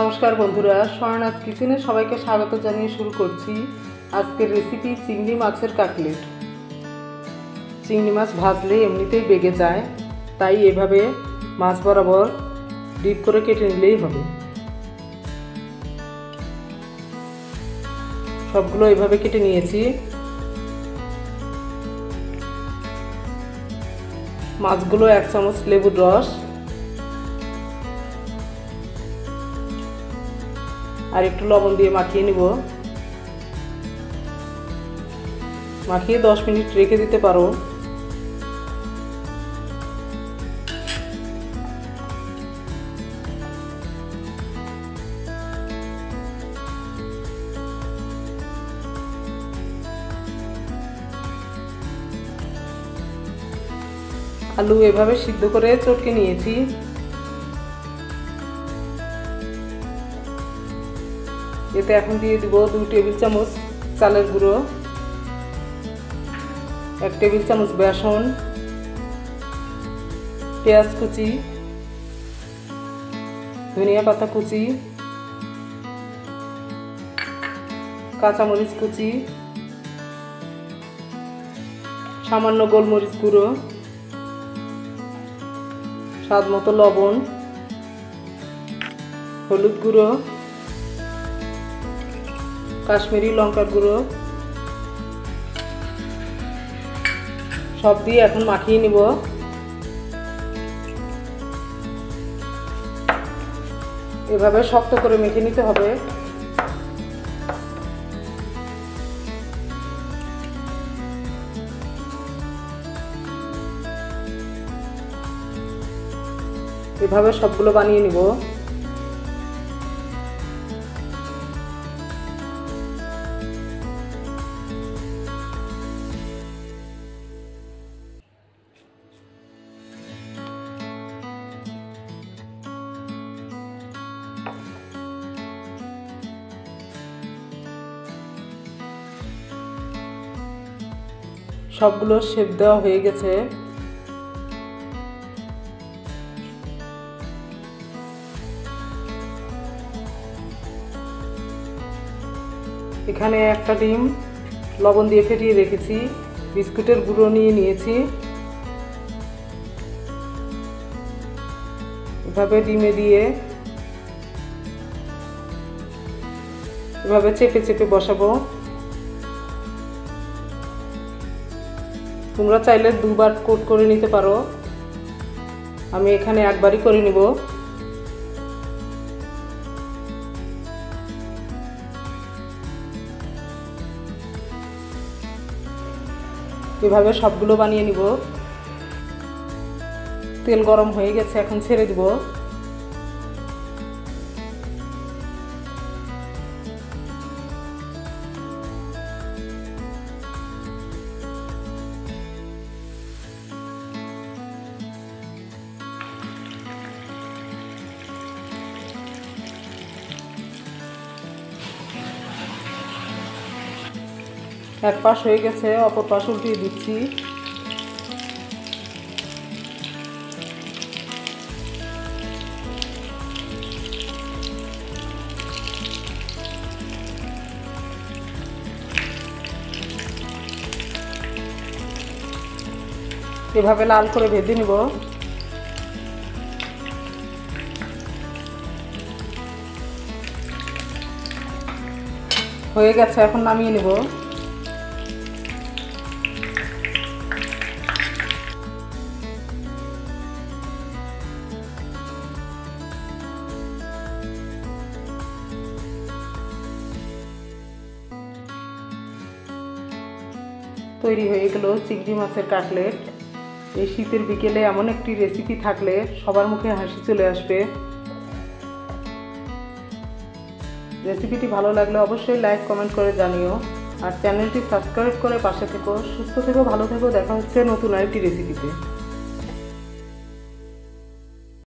নমস্কার বন্ধুরা, স্বর্ণাথ কিচেনে সবাইকে স্বাগত জানিয়ে শুরু করছি আজকের রেসিপি চিংড়ি মাছের কাটলেট। চিংড়ি মাছ ভাজলে এমনিতেই বেগে যায়, তাই এভাবে মাছ বরাবর ডিপ করে কেটে নিলেই হবে। সবগুলো এভাবে কেটে নিয়েছি। মাছগুলো 1 চামচ লেবুর রস আর একটু লবণ দিয়ে মাখিয়ে নিব। মাখিয়ে 10 মিনিট রেখে দিতে পারো। আলু এভাবে সিদ্ধ করে চটকে নিয়েছি। এতে এখন দিয়ে দিব 2 টেবিল চামচ চালের গুঁড়ো, 1 টেবিল চামচ বেসন, পেঁয়াজ কুচি, ধনিয়া পাতা কুচি, কাঁচামরিচ কুচি, সামান্য গোলমরিচ গুঁড়ো, স্বাদ মতো লবণ, হলুদ গুঁড়ো, কাশ্মীরি লঙ্কার গুঁড়ো সব দিয়ে এখন মাখিয়ে নিব। এভাবে শক্ত করে মেখে নিতে হবে। এভাবে সবগুলো বানিয়ে নিব। সবগুলো শেপ দেওয়া হয়ে গেছে। এখানে একটা ডিম লবণ দিয়ে ফেটিয়ে রেখেছি, বিস্কুটের গুঁড়ো নিয়ে নিয়েছি। এভাবে ডিমে দিয়ে এভাবে চেপে চেপে বসাবো। তোমরা চাইলে 2 বার কোট করে নিতে পারো, আমি এখানে একবারই করে নিব। এভাবে সবগুলো বানিয়ে নিব। তেল গরম হয়ে গেছে, এখন ছেড়ে দিব। এক পাশ হয়ে গেছে, অপর পাশ উল্টিয়ে দিচ্ছি। এভাবে লাল করে ভেজে নিব। হয়ে গেছে, এখন নামিয়ে নিব। তৈরি হয়ে গেল চিংড়ি মাছের কাটলেট। এই শীতের বিকেলে এমন একটি রেসিপি থাকলে সবার মুখে হাসি চলে আসবে। রেসিপিটি ভালো লাগলে অবশ্যই লাইক কমেন্ট করে জানিও, আর চ্যানেলটি সাবস্ক্রাইব করে পাশে থেকো। সুস্থ থেকো, ভালো থেকো। দেখা হচ্ছে নতুন আরেকটি রেসিপিতে।